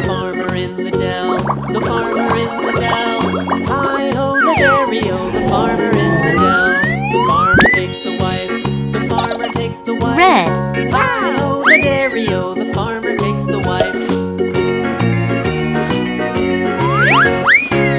Farmer in the dell, the farmer in the dell. Hi-ho the dairy-o, the farmer in the dell. The farmer takes the wife, the farmer takes the wife. Red. Hi-ho the dairy-o, the farmer takes the wife.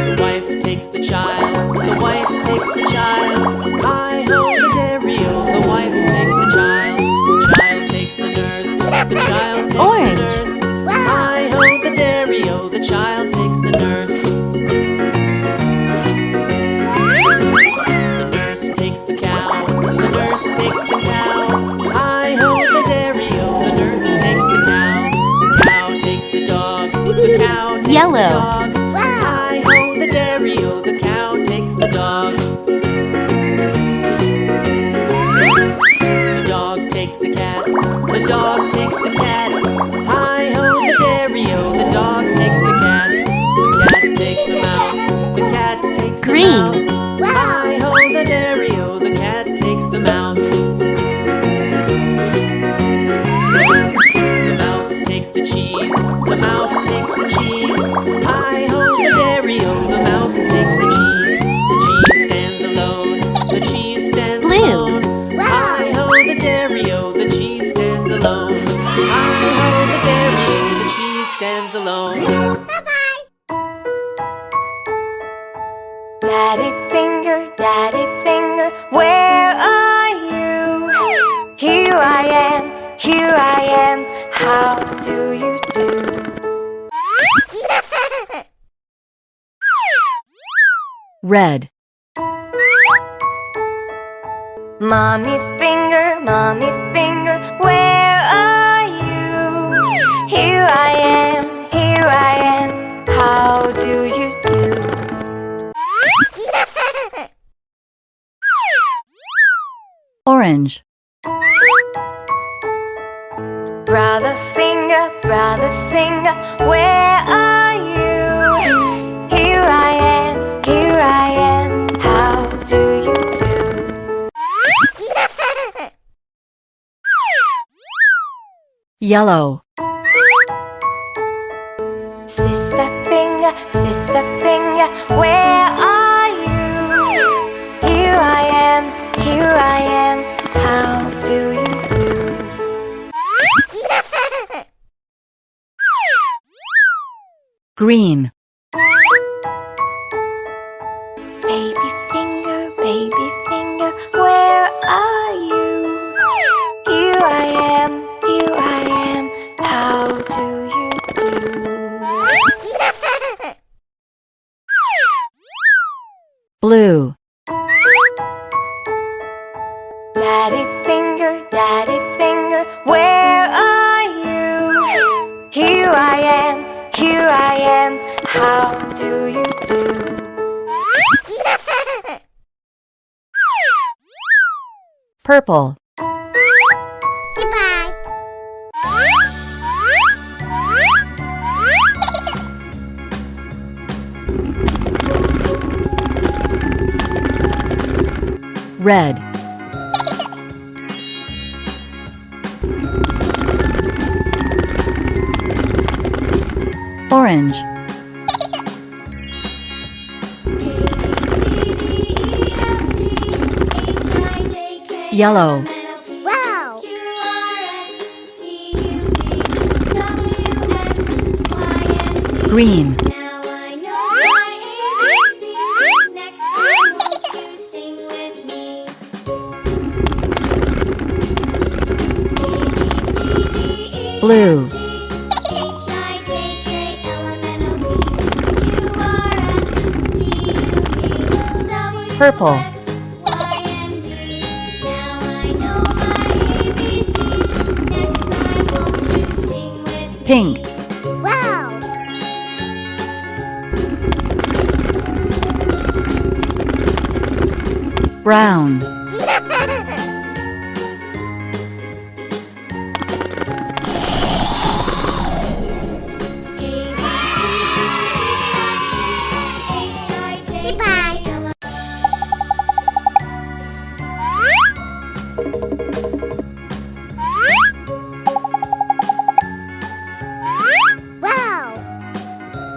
The wife takes the child, the wife takes the child. Hi-ho the dairy-o, the wife takes the child. The child takes the nurse, the child takes Orange. the nurse. Hi-ho the dairy-o, the child takes the nurse. The nurse takes the cow, the nurse takes the cow. Hi-ho the dairy-o, the nurse takes the cow. The cow takes the dog, the cow takes Yellow. the dog. Hi-ho the dairy-o, the cow takes the dog. The dog takes the cat, the dog takes the cat. Hi-ho the dairy-o, the dog takes the cat. The cat takes the mouse, the cat takes the Green. mouse. Hi-ho the dairy-o, the cat takes the mouse. The mouse takes the cheese, the mouse takes the cheese. Hi-ho the dairy-o, the mouse takes the cheese. The cheese stands alone, the cheese stands Blue. alone. Hi-ho the dairy-o, the cheese stands alone. Hi-ho the dairy-o, the cheese stands alone. Daddy finger, where are you? Here I am, how do you do? Red. Mommy finger, where are you? Here I am, how do you do? Orange. Brother finger, where are you? Here I am, how do you do? Yellow. Sister finger, where are you? Here I am, how do you do? Green. Baby finger, where are you? Here I am, how do you do? Blue. Daddy finger, where are you? Here I am, how do you do? Purple. Goodbye. Red. Orange. Yellow. Wow. Green. Now I know my ABCs. Next time, won't you sing with me? A, B, C, D, E, Blue. F, G, H, I, J, K, L, M, N, O, P, Q, R, S, T, U, V, W, Purple. X, Y, and Z. Now I know my ABCs. Next time, won't you sing with me? Pink. Wow. Brown.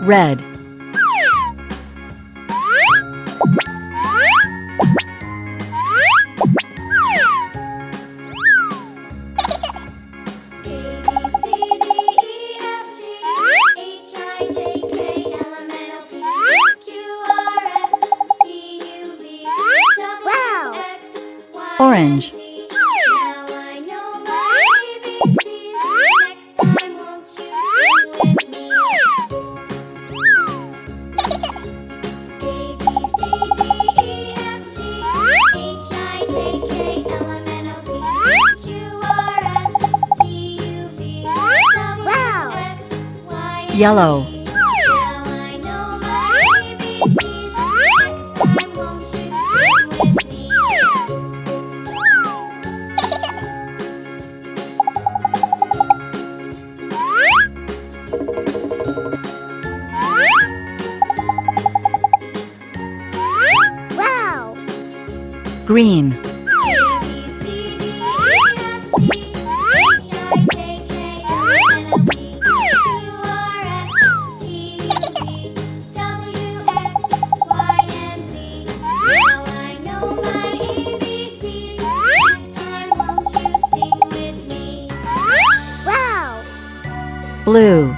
red, orange, Now I know my ABCs. Next time, won't you sing with me? A, B, C, D, E, F, G, H, I, J, K, L, M, N, O, P, Q, R, S, T, U, V, W, X, Y, and yellow, Z. Now I know my ABCs. Next time, won't you sing with me? green, blue,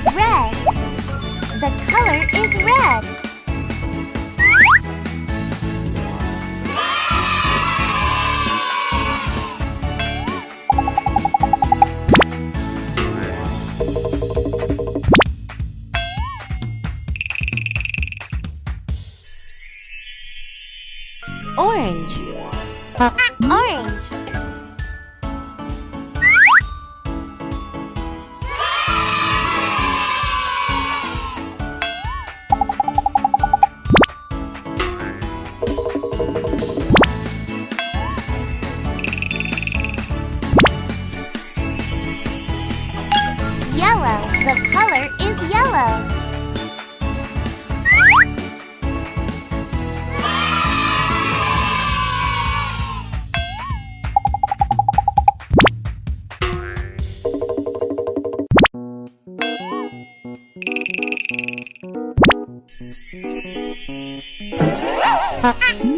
Red. The color is red. Orange. Orange. Yellow. The color is yellow.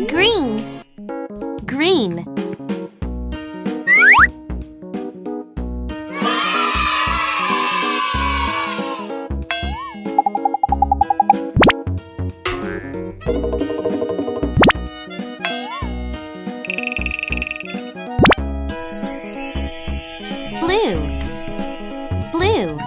Green. Green. Blue. Blue.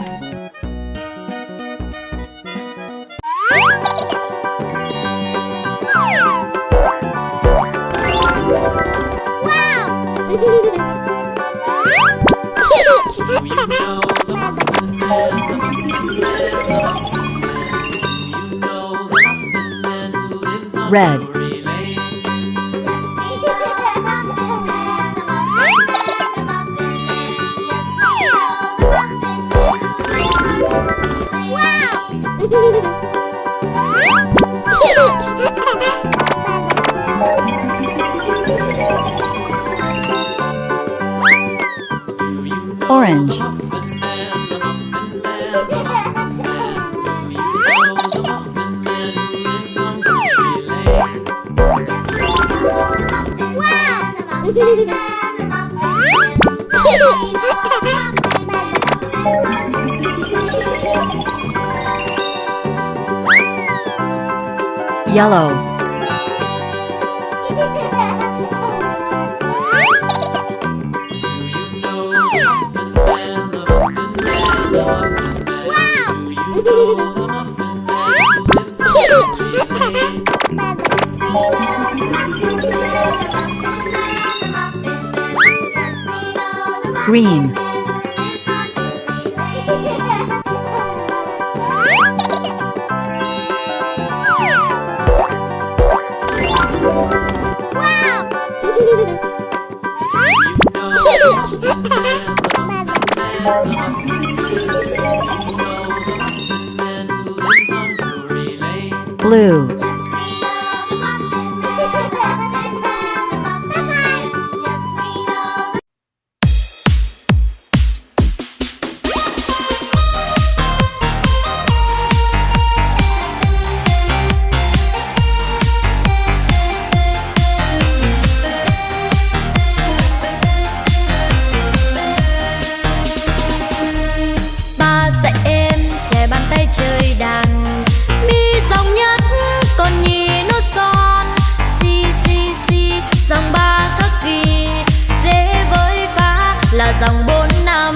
red, orange, yellow, green, Man who lives on Drury Lane. Blue. Ba dạy em xòe bàn tay chơi đàn, mi dòng nhất còn nhì nốt son, si si si dòng ba các kỳ, rê với phá là dòng bốn năm.